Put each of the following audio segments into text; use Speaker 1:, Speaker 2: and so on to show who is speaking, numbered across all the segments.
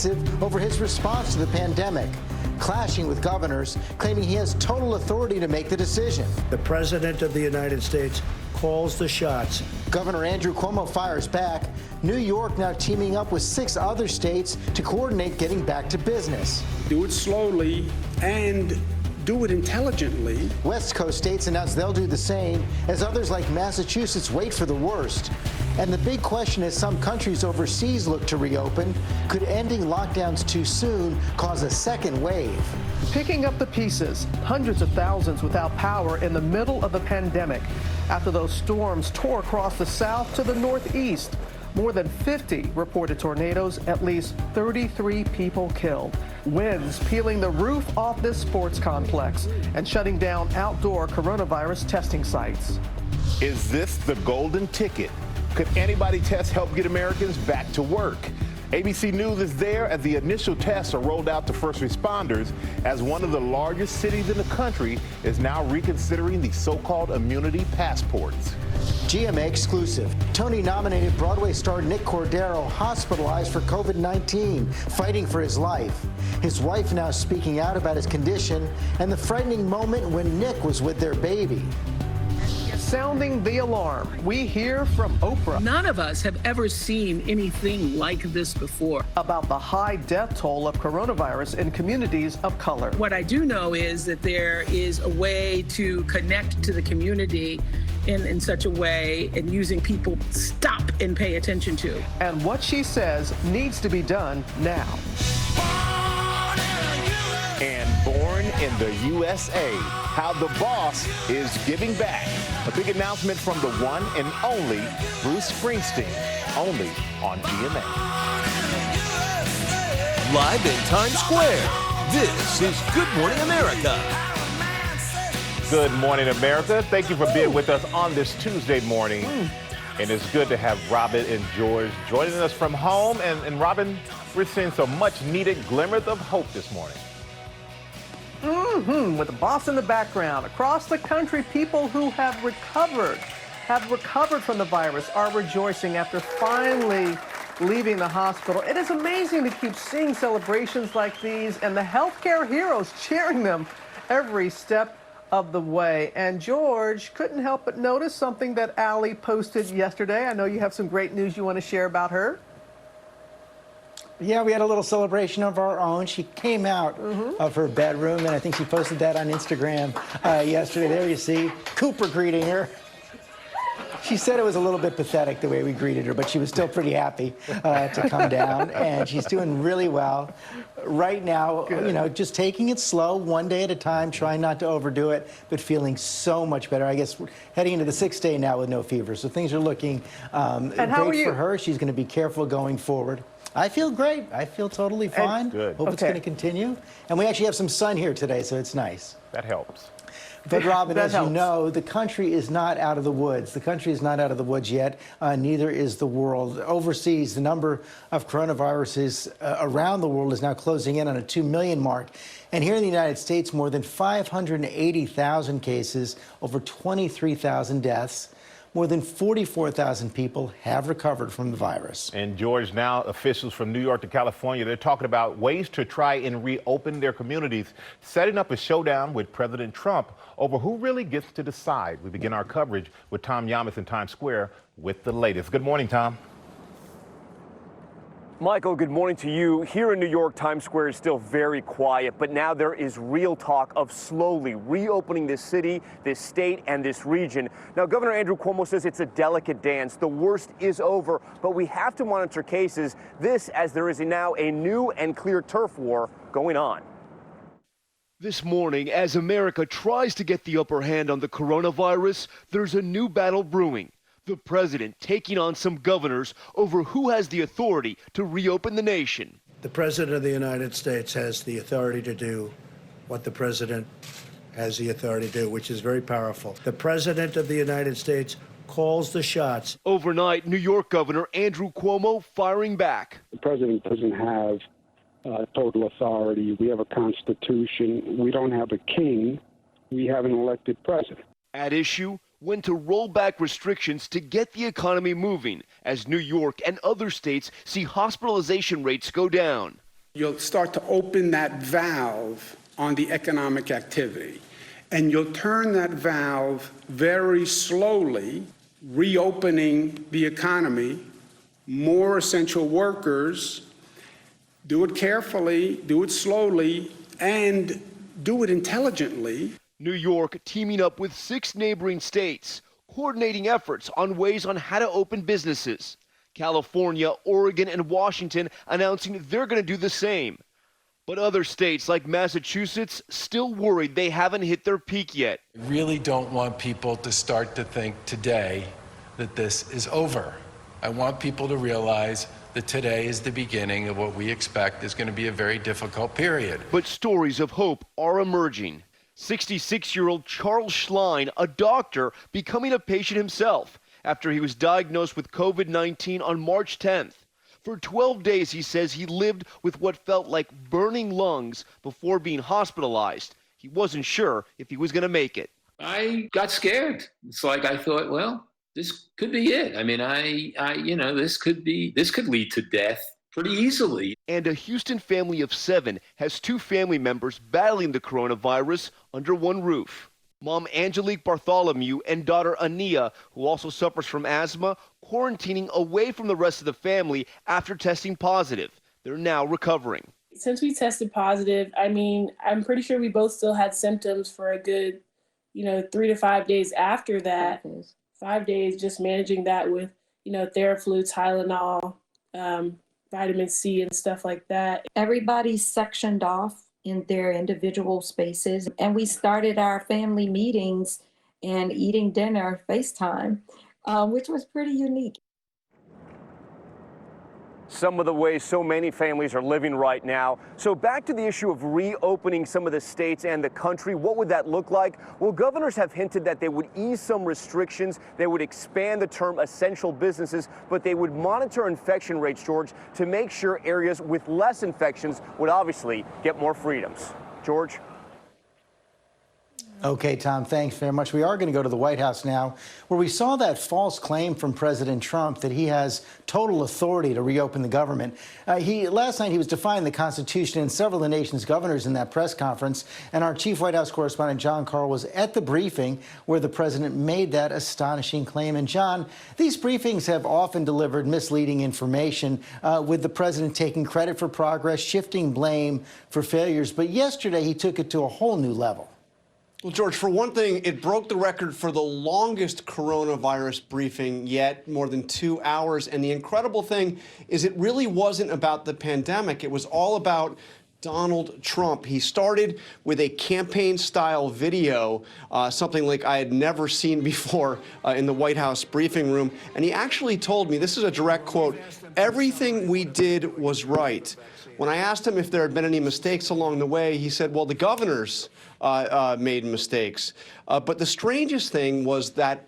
Speaker 1: over his response to the pandemic, clashing with governors, claiming he has total authority to make the decision.
Speaker 2: The President of the United States calls the shots.
Speaker 1: Governor Andrew Cuomo fires back. New York now teaming up with 6 other states to coordinate getting back to business.
Speaker 3: Do it slowly and do it intelligently.
Speaker 1: West Coast states announced they'll do the same as others like Massachusetts wait for the worst. And the big question as some countries overseas look to reopen, could ending lockdowns too soon cause a second wave?
Speaker 4: Picking up the pieces, hundreds of thousands without power in the middle of the pandemic after those storms tore across the south to the northeast. More than 50 reported tornadoes, at least 33 people killed. Winds peeling the roof off this sports complex and shutting down outdoor coronavirus testing sites.
Speaker 5: Is this the golden ticket? Could antibody tests help get Americans back to work? ABC News is there as the initial tests are rolled out to first responders, as one of the largest cities in the country is now reconsidering the so-called immunity passports.
Speaker 1: GMA exclusive. Tony-nominated Broadway star Nick Cordero hospitalized for COVID-19, fighting for his life. His wife now speaking out about his condition and the frightening moment when Nick was with their baby.
Speaker 4: Sounding the alarm, we hear from Oprah.
Speaker 6: None of us have ever seen anything like this before.
Speaker 4: About the high death toll of coronavirus in communities of color.
Speaker 6: What I do know is that there is a way to connect to the community in such a way and using people stop and pay attention to.
Speaker 4: And what she says needs to be done now.
Speaker 5: And born in the USA, how the boss is giving back. A big announcement from the one and only Bruce Springsteen, only on GMA.
Speaker 7: Live in Times Square, this is Good Morning America.
Speaker 5: Good morning, America. Thank you for being with us on this Tuesday morning. And it's good to have Robin and George joining us from home. And Robin, we're seeing some much needed glimmers of hope this morning.
Speaker 4: With the boss in the background, across the country, people who have recovered from the virus are rejoicing after finally leaving the hospital. It is amazing to keep seeing celebrations like these and the healthcare heroes cheering them every step of the way. And George, couldn't help but notice something that Allie posted yesterday. I know you have some great news you want to share about her.
Speaker 1: Yeah, we had a little celebration of our own. She came out of her bedroom, and I think she posted that on Instagram yesterday. There you see Cooper greeting her. She said it was a little bit pathetic the way we greeted her, but she was still pretty happy to come down, and she's doing really well. Right now, you know, just taking it slow, one day at a time, trying not to overdo it, but feeling so much better. I guess we're heading into the 6th day now with no fever, so things are looking great for her. She's going to be careful going forward. I feel great. I feel totally fine.
Speaker 5: Good.
Speaker 1: Hope it's going to continue. And we actually have some sun here today, so it's nice.
Speaker 5: That helps.
Speaker 1: But Robin, as you know, the country is not out of the woods. The country is not out of the woods yet. Neither is the world. Overseas, the number of coronaviruses around the world is now closing in on a 2 million mark. And here in the United States, more than 580,000 cases, over 23,000 deaths. More than 44,000 people have recovered from the virus.
Speaker 5: And George, now officials from New York to California, they're talking about ways to try and reopen their communities, setting up a showdown with President Trump over who really gets to decide. We begin our coverage with Tom Llamas in Times Square with the latest. Good morning, Tom.
Speaker 8: Michael, good morning to you. Here in New York, Times Square is still very quiet, but now there is real talk of slowly reopening this city, this state, and this region. Now, Governor Andrew Cuomo says it's a delicate dance. The worst is over, but we have to monitor cases. This as there is now a new and clear turf war going on.
Speaker 9: This morning, as America tries to get the upper hand on the coronavirus, there's a new battle brewing. The president taking on some governors over who has the authority to reopen the nation.
Speaker 2: The President of the United States has the authority to do what the President has the authority to do, which is very powerful. The President of the United States calls the shots.
Speaker 9: Overnight, New York Governor Andrew Cuomo firing back.
Speaker 3: The president doesn't have total authority. We have a constitution. We don't have a king. We have an elected president.
Speaker 9: At issue, when to roll back restrictions to get the economy moving as New York and other states see hospitalization rates go down.
Speaker 10: You'll start to open that valve on the economic activity, and you'll turn that valve very slowly, reopening the economy, more essential workers. Do it carefully, do it slowly, and do it intelligently.
Speaker 9: New York teaming up with 6 neighboring states, coordinating efforts on ways on how to open businesses. California, Oregon, and Washington announcing they're going to do the same. But other states like Massachusetts still worried they haven't hit their peak yet.
Speaker 11: I really don't want people to start to think today that this is over. I want people to realize that today is the beginning of what we expect is going to be a very difficult period.
Speaker 9: But stories of hope are emerging. 66-year-old Charles Schlein, a doctor, becoming a patient himself after he was diagnosed with COVID-19 on March 10th. For 12 days, he says he lived with what felt like burning lungs before being hospitalized. He wasn't sure if he was going to make it.
Speaker 12: I got scared. It's like I thought, well, this could be it. I mean, this could lead to death pretty easily.
Speaker 9: And a Houston family of 7 has 2 family members battling the coronavirus under one roof. Mom Angelique Bartholomew and daughter Ania, who also suffers from asthma, quarantining away from the rest of the family after testing positive. They're now recovering.
Speaker 13: Since we tested positive, I'm pretty sure we both still had symptoms for a good, 3 to 5 days after that. 5 days just managing that with, Theraflu, Tylenol, vitamin C and stuff like that.
Speaker 14: Everybody's sectioned off in their individual spaces. And we started our family meetings and eating dinner FaceTime, which was pretty unique.
Speaker 8: Some of the ways so many families are living right now. So back to the issue of reopening some of the states and the country. What would that look like? Well, governors have hinted that they would ease some restrictions. They would expand the term essential businesses, but they would monitor infection rates, George, to make sure areas with less infections would obviously get more freedoms. George?
Speaker 1: Okay, Tom, thanks very much. We are going to go to the White House now, where we saw that false claim from President Trump that he has total authority to reopen the government. Last night he was defying the Constitution and several of the nation's governors in that press conference. And our chief White House correspondent, John Carl, was at the briefing where the president made that astonishing claim. And John, these briefings have often delivered misleading information, with the president taking credit for progress, shifting blame for failures. But yesterday he took it to a whole new level.
Speaker 15: Well, George, for one thing, it broke the record for the longest coronavirus briefing yet, more than 2 hours. And the incredible thing is it really wasn't about the pandemic. It was all about Donald Trump. He started with a campaign-style video, something like I had never seen before in the White House briefing room. And he actually told me, this is a direct quote, "Everything we did was right." When I asked him if there had been any mistakes along the way, he said, well, the governors made mistakes. But the strangest thing was that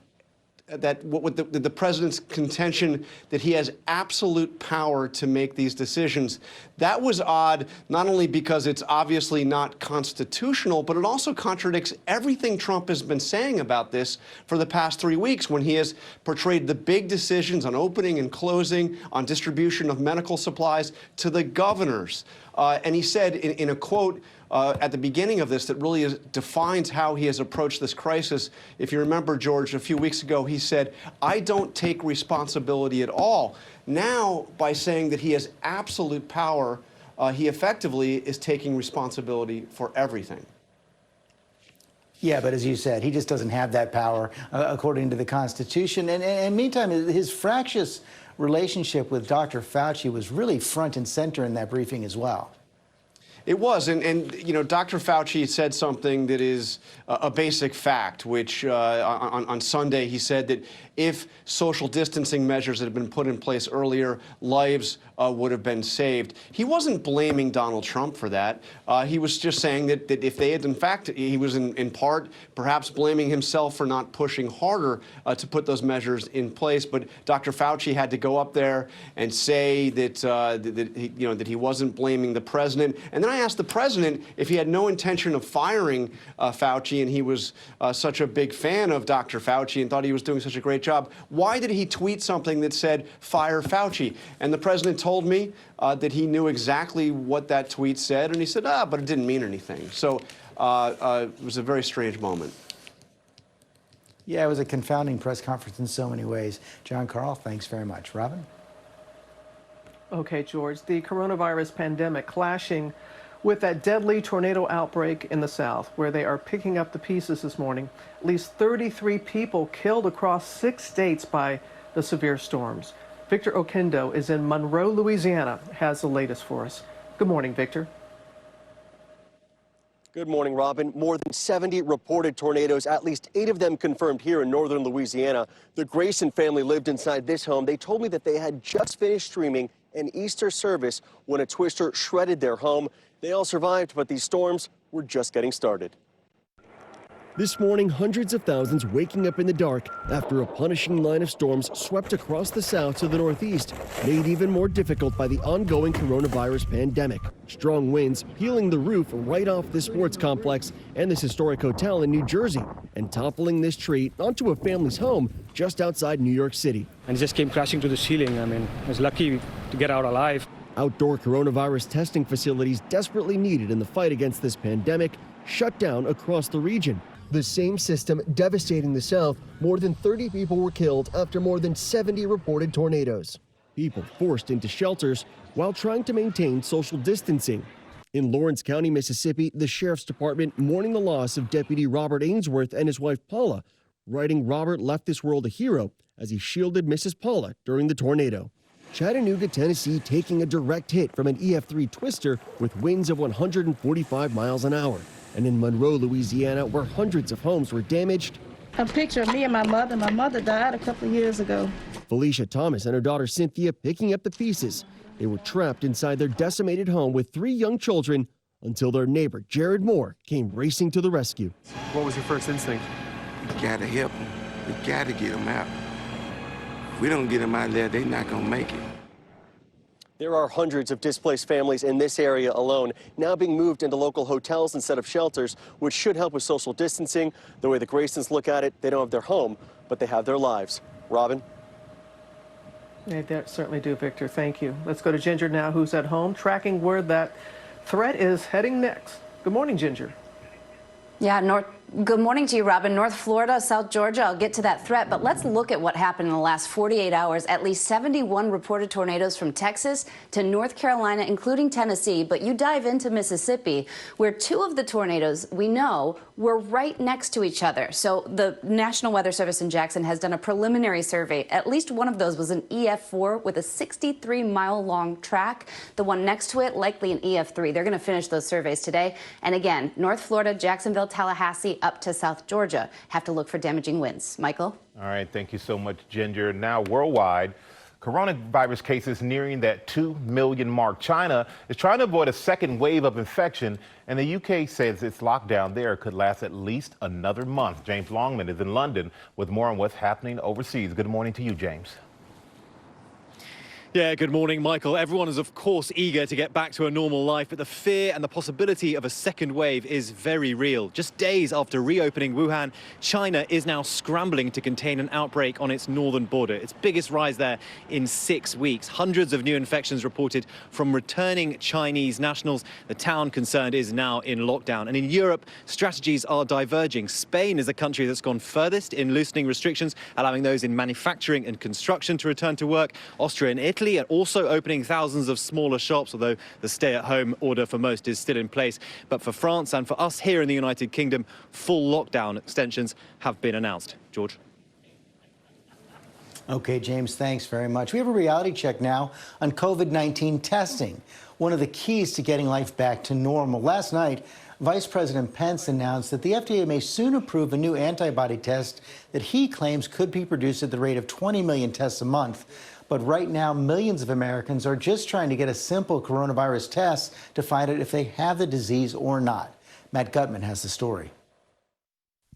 Speaker 15: the president's contention that he has absolute power to make these decisions. That was odd, not only because it's obviously not constitutional, but it also contradicts everything Trump has been saying about this for the past 3 weeks, when he has portrayed the big decisions on opening and closing, on distribution of medical supplies to the governors. And he said in a quote at the beginning of this that really defines how he has approached this crisis. If you remember, George, a few weeks ago, he said, "I don't take responsibility at all." Now, by saying that he has absolute power, he effectively is taking responsibility for everything.
Speaker 1: Yeah, but as you said, he just doesn't have that power according to the Constitution. And meantime, his fractious relationship with Dr. Fauci was really front and center in that briefing as well.
Speaker 15: It was, and Dr. Fauci said something that is a basic fact, which on Sunday he said that if social distancing measures had been put in place earlier, lives would have been saved. He wasn't blaming Donald Trump for that. He was just saying that if they had, in fact, he was in part perhaps blaming himself for not pushing harder to put those measures in place. But Dr. Fauci had to go up there and say that that he wasn't blaming the president. And then I asked the president if he had no intention of firing Fauci, and he was such a big fan of Dr. Fauci and thought he was doing such a great job. Why did he tweet something that said, "Fire Fauci"? And the president told me that he knew exactly what that tweet said, and he said, but it didn't mean anything. So it was a very strange moment.
Speaker 1: Yeah, it was a confounding press conference in so many ways. John Carl, thanks very much. Robin?
Speaker 4: Okay, George, the coronavirus pandemic clashing with that deadly tornado outbreak in the south, where they are picking up the pieces this morning. At least 33 people killed across 6 states by the severe storms. Victor Oquendo is in Monroe, Louisiana, has the latest for us. Good morning, Victor.
Speaker 16: Good morning, Robin. More than 70 reported tornadoes, at least 8 of them confirmed here in northern Louisiana. The Grayson family lived inside this home. They told me that they had just finished streaming an Easter service when a twister shredded their home. They all survived, but these storms were just getting started.
Speaker 17: This morning, hundreds of thousands waking up in the dark after a punishing line of storms swept across the south to the northeast, made even more difficult by the ongoing coronavirus pandemic. Strong winds peeling the roof right off this sports complex and this historic hotel in New Jersey, and toppling this tree onto a family's home just outside New York City.
Speaker 18: And it just came crashing to the ceiling. I mean, I was lucky to get out alive.
Speaker 17: Outdoor coronavirus testing facilities desperately needed in the fight against this pandemic shut down across the region. The same system devastating the south. More than 30 people were killed after more than 70 reported tornadoes. People forced into shelters while trying to maintain social distancing. In Lawrence County, Mississippi, the sheriff's department mourning the loss of Deputy Robert Ainsworth and his wife Paula, writing Robert left this world a hero as he shielded Mrs. Paula during the tornado. Chattanooga, Tennessee taking a direct hit from an EF3 twister with winds of 145 miles an hour. And in Monroe, Louisiana, where hundreds of homes were damaged.
Speaker 19: A picture of me and my mother. My mother died a couple of years ago.
Speaker 17: Felicia Thomas and her daughter Cynthia picking up the pieces. They were trapped inside their decimated home with 3 young children until their neighbor, Jared Moore, came racing to the rescue.
Speaker 20: What was your first instinct?
Speaker 21: We gotta help them. We gotta get them out. If we don't get them out there, they're not gonna make it.
Speaker 16: There are hundreds of displaced families in this area alone now being moved into local hotels instead of shelters, which should help with social distancing. The way the Graysons look at it, they don't have their home, but they have their lives. Robin?
Speaker 4: They certainly do, Victor. Thank you. Let's go to Ginger now, who's at home, tracking where that threat is heading next. Good morning, Ginger.
Speaker 22: Yeah, good morning to you, Robin. North Florida, South Georgia, I'll get to that threat, but let's look at what happened in the last 48 hours. At least 71 reported tornadoes from Texas to North Carolina, including Tennessee. But you dive into Mississippi, where 2 of the tornadoes we know were right next to each other. So the National Weather Service in Jackson has done a preliminary survey. At least one of those was an EF4 with a 63-mile-long track. The one next to it, likely an EF3. They're going to finish those surveys today. And again, North Florida, Jacksonville, Tallahassee, up to South Georgia have to look for damaging winds. Michael?
Speaker 5: All right, thank you so much, Ginger. Now, worldwide, coronavirus cases nearing that 2 million mark. China is trying to avoid a second wave of infection, and the UK says its lockdown there could last at least another month. James Longman is in London with more on what's happening overseas. Good morning to you, James.
Speaker 23: Yeah, good morning, Michael. Everyone is, of course, eager to get back to a normal life, but the fear and the possibility of a second wave is very real. Just days after reopening Wuhan, China is now scrambling to contain an outbreak on its northern border. Its biggest rise there in 6 weeks. Hundreds of new infections reported from returning Chinese nationals. The town concerned is now in lockdown. And in Europe, strategies are diverging. Spain is the country that's gone furthest in loosening restrictions, allowing those in manufacturing and construction to return to work. Austria and Italy are also opening thousands of smaller shops, although the stay-at-home order for most is still in place. But for France and for us here in the United Kingdom, full lockdown extensions have been announced. George?
Speaker 1: Okay, James, thanks very much. We have a reality check now on COVID-19 testing, one of the keys to getting life back to normal. Last night, Vice President Pence announced that the FDA may soon approve a new antibody test that he claims could be produced at the rate of 20 million tests a month. But right now, millions of Americans are just trying to get a simple coronavirus test to find out if they have the disease or not. Matt Gutman has the story.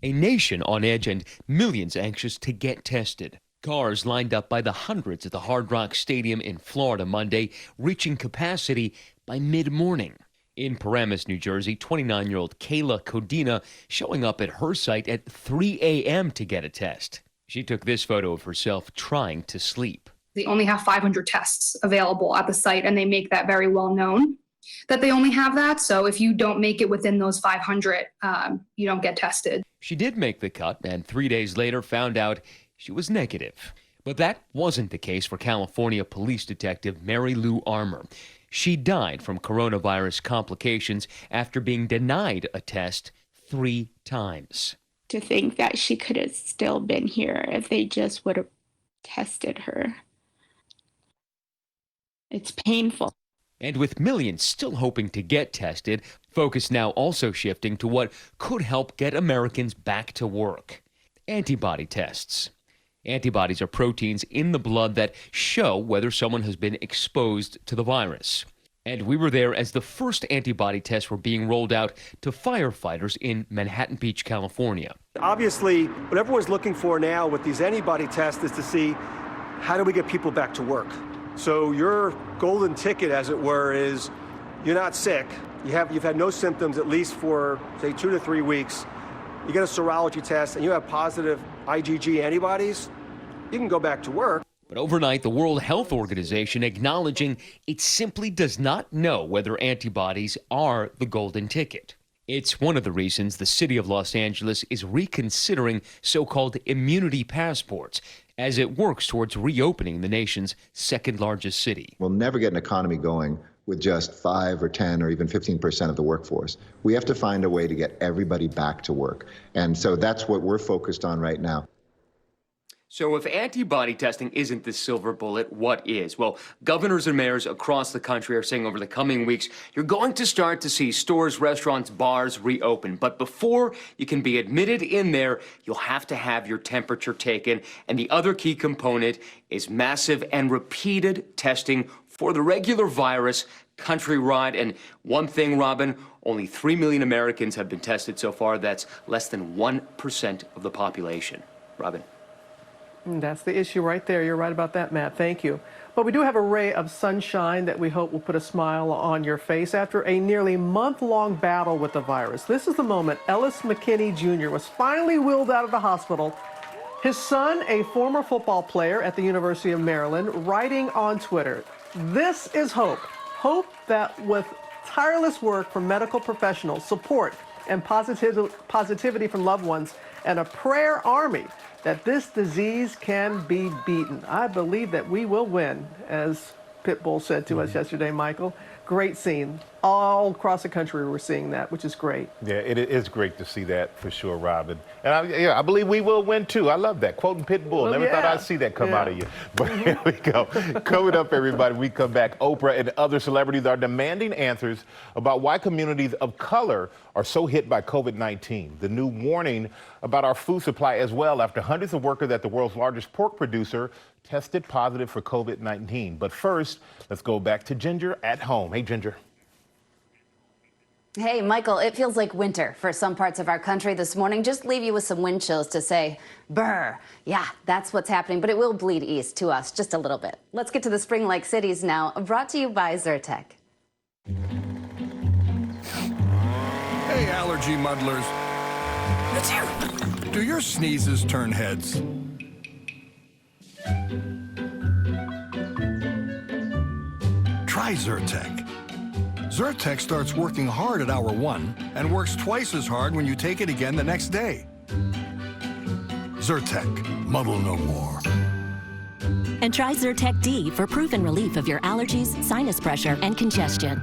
Speaker 24: A nation on edge and millions anxious to get tested. Cars lined up by the hundreds at the Hard Rock Stadium in Florida Monday, reaching capacity by mid-morning. In Paramus, New Jersey, 29-year-old Kayla Codina showing up at her site at 3 a.m. to get a test. She took this photo of herself trying to sleep.
Speaker 2: They only have 500 tests available at the site, and they make that very well known that they only have that. So if you don't make it within those 500, you don't get tested.
Speaker 24: She did make the cut and 3 days later found out she was negative. But that wasn't the case for California police detective Mary Lou Armour. She died from coronavirus complications after being denied a test 3 times.
Speaker 6: To think that she could have still been here if they just would have tested her. It's painful.
Speaker 24: And with millions still hoping to get tested, focus now also shifting to what could help get Americans back to work. Antibody tests. Antibodies are proteins in the blood that show whether someone has been exposed to the virus. And we were there as the first antibody tests were being rolled out to firefighters in Manhattan Beach, California.
Speaker 7: Obviously, what everyone's looking for now with these antibody tests is to see how do we get people back to work. So your golden ticket, as it were, is you're not sick. You've had no symptoms at least for, say, 2 to 3 weeks. You get a serology test and you have positive IgG antibodies, you can go back to work.
Speaker 24: But overnight, the World Health Organization acknowledging it simply does not know whether antibodies are the golden ticket. It's one of the reasons the city of Los Angeles is reconsidering so-called immunity passports as it works towards reopening the nation's second largest city.
Speaker 20: We'll never get an economy going with just 5 or 10 or even 15% of the workforce. We have to find a way to get everybody back to work. And so that's what we're focused on right now.
Speaker 24: So if antibody testing isn't the silver bullet, what is? Well, governors and mayors across the country are saying over the coming weeks, you're going to start to see stores, restaurants, bars reopen. But before you can be admitted in there, you'll have to have your temperature taken. And the other key component is massive and repeated testing for the regular virus countrywide. And one thing, Robin, only 3 million Americans have been tested so far. That's less than 1% of the population. Robin.
Speaker 4: That's the issue right there. You're right about that, Matt. Thank you. But we do have a ray of sunshine that we hope will put a smile on your face after a nearly month-long battle with the virus. This is the moment Ellis McKinney Jr. was finally wheeled out of the hospital. His son, a former football player at the University of Maryland, writing on Twitter, "This is hope. Hope that with tireless work from medical professionals, support and positivity from loved ones, and a prayer army, that this disease can be beaten. I believe that we will win," as Pitbull said to us yesterday, Michael. Great scene. All across the country we're seeing that, which is great.
Speaker 5: Yeah, it is great to see that for sure, Robin. And I believe we will win too. I love that. Quoting Pitbull. Never thought I'd see that come out of you. But here we go. Coming up, everybody, we come back. Oprah and other celebrities are demanding answers about why communities of color are so hit by COVID-19. The new warning about our food supply as well after hundreds of workers at the world's largest pork producer tested positive for COVID-19. But first, let's go back to Ginger at home. Hey, Ginger.
Speaker 22: Hey, Michael, it feels like winter for some parts of our country this morning. Just leave you with some wind chills to say, brr. Yeah, that's what's happening, but it will bleed east to us just a little bit. Let's get to the spring-like cities now, brought to you by Zyrtec.
Speaker 25: Hey, allergy muddlers. It's you. Do your sneezes turn heads? Try Zyrtec. Zyrtec starts working hard at hour 1 and works twice as hard when you take it again the next day. Zyrtec, muddle no more.
Speaker 26: And try Zyrtec D for proven relief of your allergies, sinus pressure, and congestion.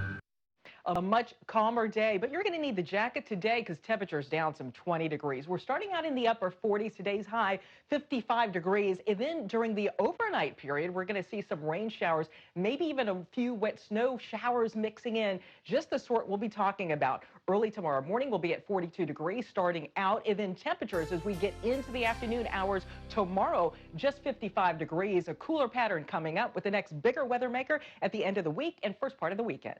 Speaker 27: A much calmer day, but you're going to need the jacket today because temperatures down some 20 degrees. We're starting out in the upper 40s. Today's high 55 degrees. And then during the overnight period, we're going to see some rain showers, maybe even a few wet snow showers mixing in, just the sort we'll be talking about. Early tomorrow morning, we'll be at 42 degrees starting out, and then temperatures as we get into the afternoon hours tomorrow, just 55 degrees. A cooler pattern coming up with the next bigger weather maker at the end of the week and first part of the weekend.